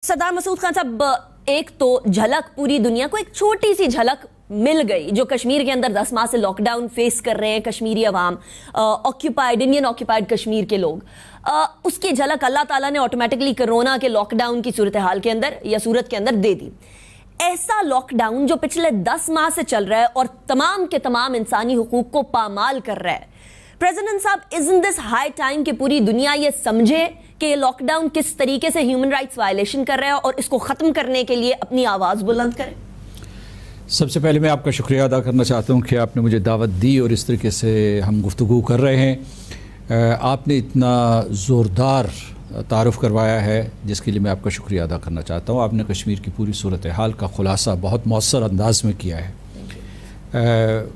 सरदार मसूद खान साहब, एक तो झलक पूरी दुनिया को, एक छोटी सी झलक मिल गई जो कश्मीर के अंदर 10 माह से लॉकडाउन फेस कर रहे हैं कश्मीरी अवाम, ऑक्यूपाइड इंडियन ऑक्यूपाइड कश्मीर के लोग, उसकी झलक अल्लाह ताला ने ऑटोमेटिकली कोरोना के लॉकडाउन की सूरत हाल के अंदर या सूरत के अंदर दे दी। ऐसा लॉकडाउन जो पिछले 10 माह से चल रहा है और तमाम के तमाम इंसानी हुकूक को पामाल कर रहा है, प्रेसिडेंट साहब, इज़न्ट दिस हाई टाइम कि पूरी दुनिया ये समझे कि ये लॉकडाउन किस तरीके से ह्यूमन राइट्स वायलेशन कर रहा है और इसको ख़त्म करने के लिए अपनी आवाज़ बुलंद करें? सबसे पहले मैं आपका शुक्रिया अदा करना चाहता हूँ कि आपने मुझे दावत दी और इस तरीके से हम गुफ्तगू कर रहे हैं। आपने इतना ज़ोरदार तारुफ़ करवाया है जिसके लिए मैं आपका शुक्रिया अदा करना चाहता हूँ। आपने कश्मीर की पूरी सूरत हाल का ख़ुलासा बहुत मौसर अंदाज में किया है,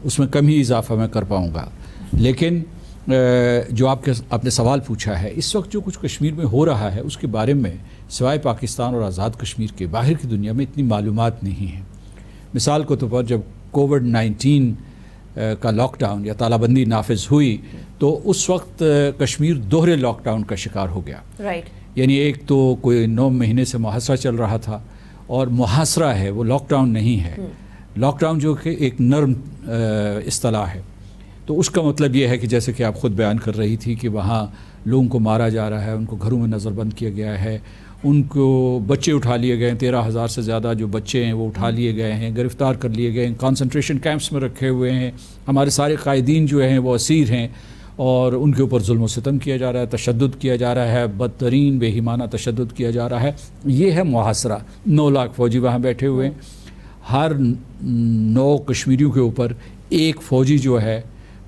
उसमें कम ही इजाफ़ा मैं कर पाऊँगा। लेकिन जो आपने सवाल पूछा है, इस वक्त जो कुछ कश्मीर में हो रहा है उसके बारे में सिवाय पाकिस्तान और आज़ाद कश्मीर के बाहर की दुनिया में इतनी मालूमात नहीं है। मिसाल के तौर पर जब कोविड-19 का लॉकडाउन या तालाबंदी नाफिज हुई तो उस वक्त कश्मीर दोहरे लॉकडाउन का शिकार हो गया। यानी एक तो कोई 9 महीने से मुहासरा चल रहा था, और मुहासरा है वो लॉकडाउन नहीं है। लॉकडाउन जो कि एक नर्म इस्तिलाह है, तो उसका मतलब ये है कि जैसे कि आप ख़ुद बयान कर रही थी कि वहाँ लोगों को मारा जा रहा है, उनको घरों में नज़रबंद किया गया है, उनको बच्चे उठा लिए गए हैं, 13,000 से ज़्यादा जो बच्चे हैं वो उठा लिए गए हैं, गिरफ़्तार कर लिए गए हैं, कॉन्सनट्रेशन कैंप्स में रखे हुए हैं। हमारे सारे कायदीन जो हैं वो असीर हैं और उनके ऊपर जुल्म सितम किया जा रहा है, तशद्दुद किया जा रहा है, बदतरीन बेईमाना तशद्दुद किया जा रहा है। ये है मुहासरा। 9 लाख फ़ौजी वहाँ बैठे हुए हैं, हर 9 कश्मीरियों के ऊपर एक फ़ौजी जो है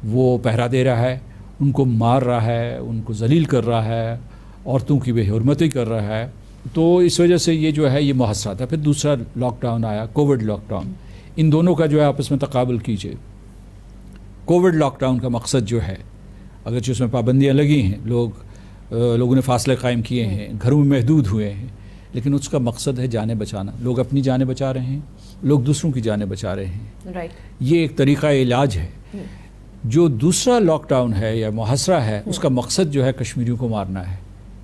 वो पहरा दे रहा है, उनको मार रहा है, उनको जलील कर रहा है, औरतों की बेहुरमती कर रहा है। तो इस वजह से ये जो है ये मुहासरा था। फिर दूसरा लॉकडाउन आया, कोविड लॉकडाउन। इन दोनों का जो है आपस में तकाबुल कीजिए। कोविड लॉकडाउन का मकसद जो है, अगरचे उसमें पाबंदियाँ लगी हैं, लोगों ने फासले कायम किए हैं, घरों में महदूद हुए हैं, लेकिन उसका मकसद है जानें बचाना। लोग अपनी जानें बचा रहे हैं, लोग दूसरों की जानें बचा रहे हैं। ये एक तरीक़ा इलाज है। जो दूसरा लॉकडाउन है या मुहासरा है, उसका मकसद जो है कश्मीरियों को मारना है।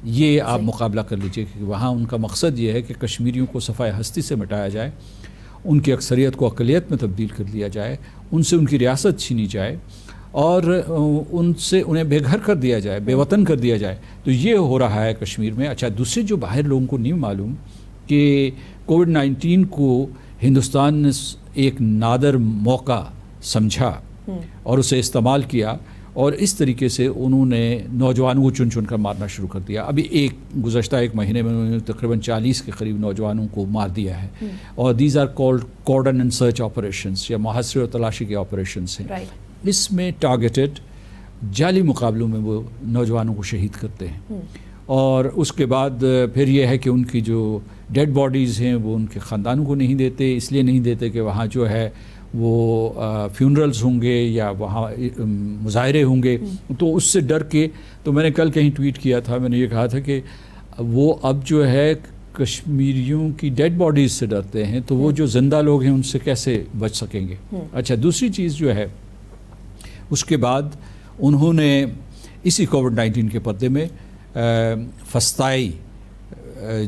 ये आप मुकाबला कर लीजिए कि वहाँ उनका मकसद ये है कि कश्मीरियों को सफ़ाए हस्ती से मिटाया जाए, उनकी अक्सरियत को अक़लियत में तब्दील कर दिया जाए, उनसे उनकी रियासत छीनी जाए और उनसे उन्हें बेघर कर दिया जाए, बेवतन कर दिया जाए। तो ये हो रहा है कश्मीर में। अच्छा, दूसरे जो बाहर लोगों को नहीं मालूम कि कोविड-19 को हिंदुस्तान ने एक नादर मौका समझा और उसे इस्तेमाल किया, और इस तरीके से उन्होंने नौजवानों को चुन चुन कर मारना शुरू कर दिया। अभी गुज़श्ता एक महीने में उन्होंने तकरीबन 40 के करीब नौजवानों को मार दिया है। और these are called cordon and search operations या मुहासरे और तलाशी के ऑपरेशंस हैं। इसमें टारगेटेड जाली मुकाबलों में वो नौजवानों को शहीद करते हैं। और उसके बाद फिर यह है कि उनकी जो डेड बॉडीज़ हैं वो उनके ख़ानदानों को नहीं देते। इसलिए नहीं देते कि वहाँ जो है वो फ्यूनरल्स होंगे या वहाँ मुजाहरे होंगे, तो उससे डर के। तो मैंने कल कहीं ट्वीट किया था, मैंने ये कहा था कि वो अब जो है कश्मीरियों की डेड बॉडीज़ से डरते हैं, तो वो जो ज़िंदा लोग हैं उनसे कैसे बच सकेंगे। अच्छा, दूसरी चीज़ जो है, उसके बाद उन्होंने इसी कोविड-19 के पर्दे में फस्ताई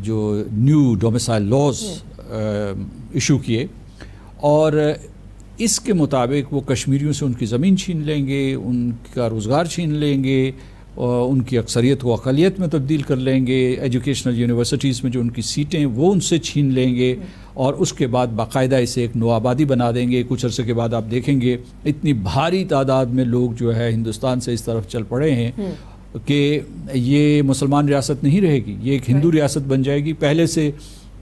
जो न्यू डोमिसाइल लॉज इशू किए, और इसके मुताबिक वो कश्मीरियों से उनकी ज़मीन छीन लेंगे, उनका रोज़गार छीन लेंगे, और उनकी अक्सरियत को अक़लियत में तब्दील कर लेंगे, एजुकेशनल यूनिवर्सिटीज़ में जो उनकी सीटें वो उनसे छीन लेंगे, और उसके बाद बाकायदा इसे एक नौआबादी बना देंगे। कुछ अरसे के बाद आप देखेंगे इतनी भारी तादाद में लोग जो है हिंदुस्तान से इस तरफ चल पड़े हैं कि ये मुसलमान रियासत नहीं रहेगी, ये एक हिंदू रियासत बन जाएगी। पहले से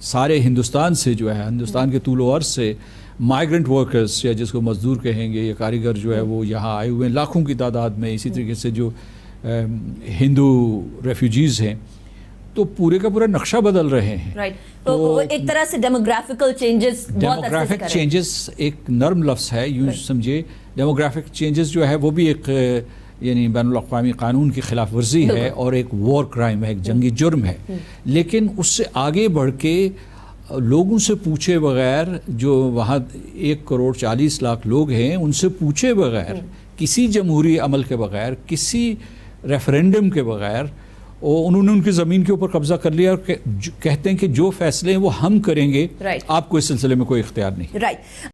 सारे हिंदुस्तान से जो है, हिंदुस्तान के तूल अर्ज़ से माइग्रेंट वर्कर्स या जिसको मज़दूर कहेंगे या कारीगर जो है वो यहाँ आए हुए हैं लाखों की तादाद में। इसी तरीके से जो हिंदू रेफ्यूजीज़ हैं, तो पूरे का पूरा नक्शा बदल रहे हैं। तो एक तरह से डेमोग्राफिकल चेंजेस, डेमोग्राफिक चेंजेस एक नर्म लफ्ज़ है, यूँ समझिए। डेमोग्राफिक चेंजेस जो है वो भी एक यानी बैनुल-अक़वामी कानून की खिलाफ वर्जी है और एक वॉर क्राइम है, एक जंगी जुर्म है। लेकिन उससे आगे बढ़ के लोगों से पूछे बगैर, जो वहाँ 1,40,00,000 लोग हैं, उनसे पूछे बगैर, किसी जमहूरी अमल के बगैर, किसी रेफरेंडम के बगैर انہوں نے ان کی زمین کے اوپر قبضہ کر لیا اور کہتے ہیں کہ جو فیصلے ہیں وہ ہم کریں گے, Right. آپ کو اس سلسلے میں کوئی اختیار نہیں. Right.